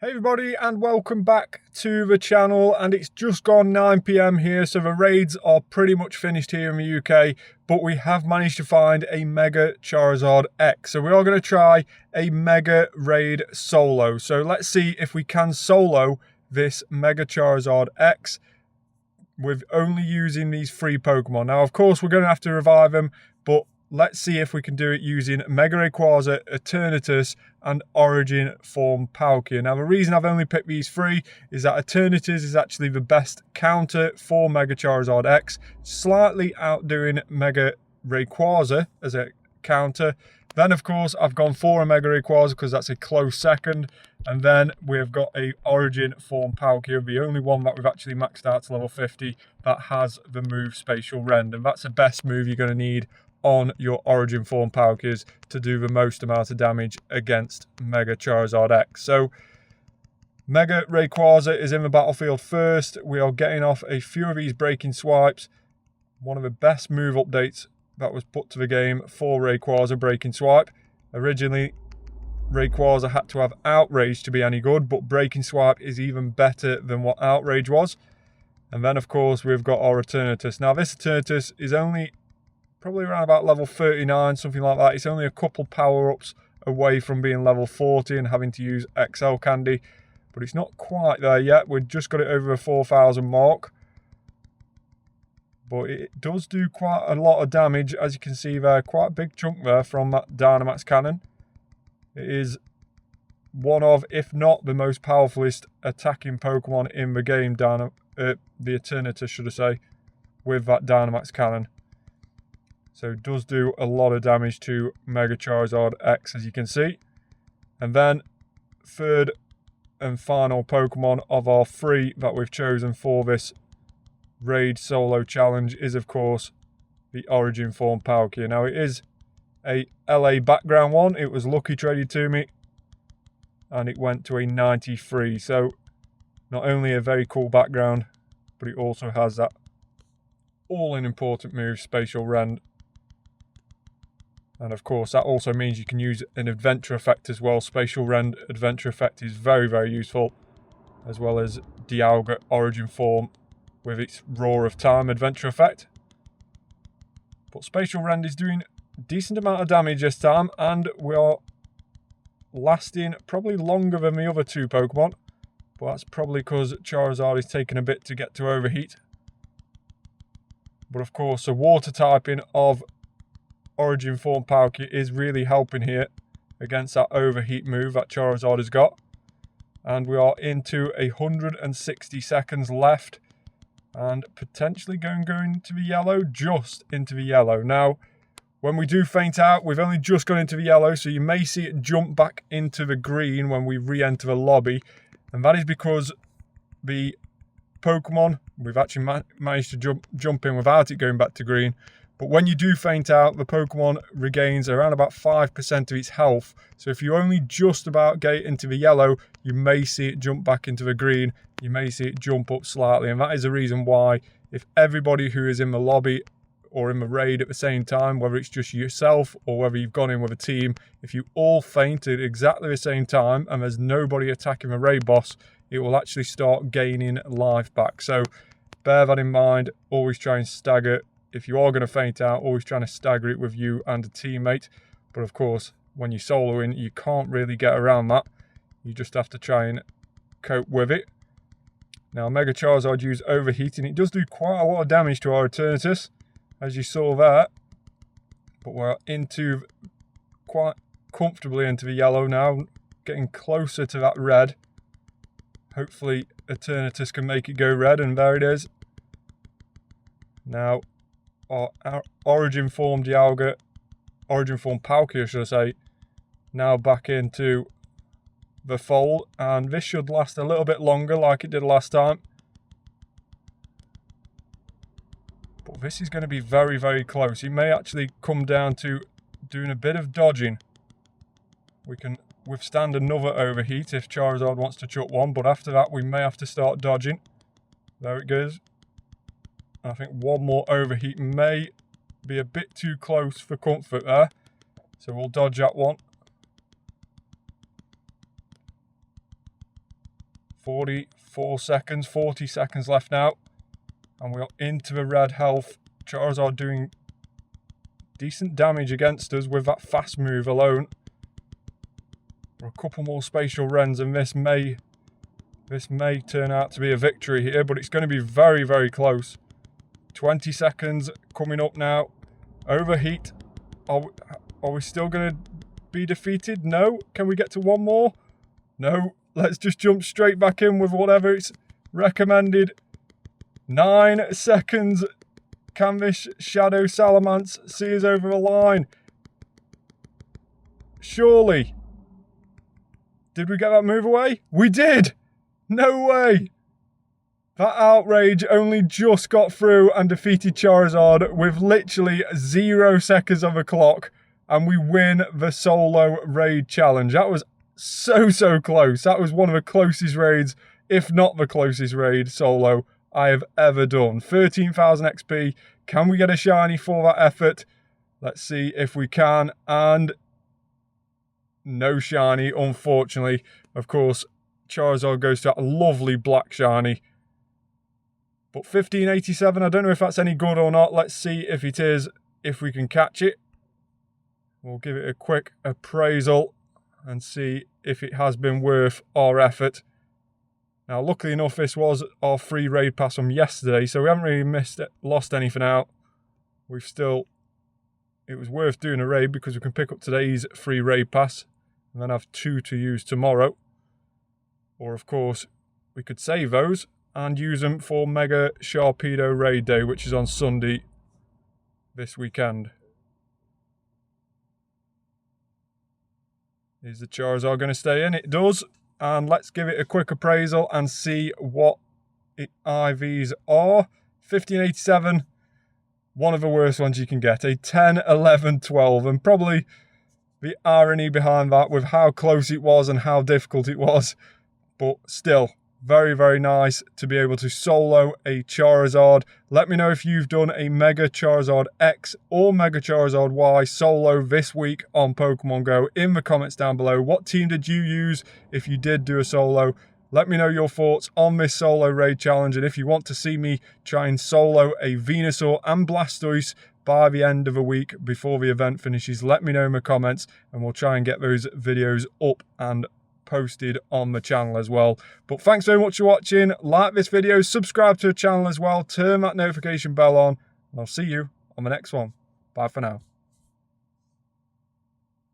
Hey everybody, and welcome back to the channel. And it's just gone 9 PM here, so the raids are pretty much finished here in the UK, but we have managed to find a Mega Charizard X. So we are going to try a Mega Raid solo. So let's see if we can solo this Mega Charizard X with only using these 3 Pokemon. Now of course we're going to have to revive them, but let's see if we can do it using Mega Rayquaza, Eternatus, and Origin Form Palkia. Now, the reason I've only picked these 3 is that Eternatus is actually the best counter for Mega Charizard X, slightly outdoing Mega Rayquaza as a counter. Then, of course, I've gone for a Mega Rayquaza because that's a close second. And then we've got a Origin Form Palkia, the only one that we've actually maxed out to level 50 that has the move Spatial Rend. And that's the best move you're going to need on your Origin Form Palkias to do the most amount of damage against Mega Charizard X. So Mega Rayquaza is in the battlefield first. We are getting off a few of these breaking swipes. One of the best move updates that was put to the game for Rayquaza, breaking swipe. Originally Rayquaza had to have Outrage to be any good, but breaking swipe is even better than what Outrage was. And then of course we've got our Eternatus. Now this Eternatus is only probably around about level 39, something like that. It's only a couple power-ups away from being level 40 and having to use XL Candy, but it's not quite there yet. We've just got it over the 4,000 mark, but it does do quite a lot of damage, as you can see there. Quite a big chunk there from that Dynamax cannon. It is one of, if not the most powerfulest attacking Pokemon in the game, the Eternatus, should I say, with that Dynamax cannon. So it does do a lot of damage to Mega Charizard X, as you can see. And then third and final Pokemon of our 3 that we've chosen for this raid solo challenge is of course the Origin Form Palkia. Now it is a LA background one. It was lucky traded to me and it went to a 93. So not only a very cool background, but it also has that all-important move, Spatial Rend. And of course, that also means you can use an Adventure Effect as well. Spatial Rend Adventure Effect is very, very useful. As well as Dialga Origin Form with its Roar of Time Adventure Effect. But Spatial Rend is doing a decent amount of damage this time. And we are lasting probably longer than the other 2 Pokemon. But that's probably because Charizard is taking a bit to get to overheat. But of course, the water typing of Origin Form Palkia is really helping here against that overheat move that Charizard has got. And we are into 160 seconds left and potentially going to the yellow, just into the yellow. Now, when we do faint out, we've only just gone into the yellow, so you may see it jump back into the green when we re-enter the lobby. And that is because the Pokemon, we've actually managed to jump in without it going back to green. But when you do faint out, the Pokemon regains around about 5% of its health. So if you only just about get into the yellow, you may see it jump back into the green. You may see it jump up slightly. And that is the reason why, if everybody who is in the lobby or in the raid at the same time, whether it's just yourself or whether you've gone in with a team, if you all faint at exactly the same time and there's nobody attacking the raid boss, it will actually start gaining life back. So bear that in mind. Always try and stagger. If you are going to faint out, always trying to stagger it with you and a teammate. But of course, when you're soloing, you can't really get around that. You just have to try and cope with it. Now, Mega Charizard used Overheating. It does do quite a lot of damage to our Eternatus, as you saw there. But we're into quite comfortably into the yellow now, getting closer to that red. Hopefully, Eternatus can make it go red, and there it is. Now, our Origin Form Dialga, Origin Form Palkia, should I say, now back into the fold, and this should last a little bit longer like it did last time. But this is going to be very, very close. It may actually come down to doing a bit of dodging. We can withstand another overheat if Charizard wants to chuck one, but after that we may have to start dodging. There it goes. I think one more overheat may be a bit too close for comfort there. So we'll dodge that one. 44 seconds, 40 seconds left now. And we're into the red health. Charizard doing decent damage against us with that fast move alone. For a couple more Spatial Rens and this may turn out to be a victory here, but it's going to be very, very close. 20 seconds coming up now. Overheat. Are we still going to be defeated? No. Can we get to one more? No. Let's just jump straight back in with whatever it's recommended. 9 seconds. Can this Shadow Salamence see us over the line? Surely. Did we get that move away? We did! No way! That Outrage only just got through and defeated Charizard with literally 0 seconds of a clock, and we win the solo raid challenge. That was so close. That was one of the closest raids, if not the closest raid solo I have ever done. 13,000 XP. Can we get a shiny for that effort? Let's see if we can. And no shiny, unfortunately. Of course, Charizard goes to that lovely black shiny. But 1587, I don't know if that's any good or not. Let's see if it is, if we can catch it. We'll give it a quick appraisal and see if it has been worth our effort. Now, luckily enough, this was our free raid pass from yesterday, so we haven't really lost anything out. It was worth doing a raid because we can pick up today's free raid pass and then have 2 to use tomorrow. Or, of course, we could save those and use them for Mega Sharpedo Raid Day, which is on Sunday this weekend. Is the Charizard going to stay in? It does. And let's give it a quick appraisal and see what IVs are. 1587, one of the worst ones you can get. A 10, 11, 12. And probably the irony behind that with how close it was and how difficult it was. But still, very nice to be able to solo a Charizard. Let me know if you've done a Mega Charizard X or Mega Charizard Y solo this week on Pokemon Go in the comments down below. What team did you use if you did do a solo? Let me know your thoughts on this solo raid challenge, and if you want to see me try and solo a Venusaur and Blastoise by the end of the week before the event finishes, let me know in the comments and we'll try and get those videos up and posted on the channel as well. But thanks very much for watching. Like this video, subscribe to the channel as well, turn that notification bell on, and I'll see you on the next one. Bye for now.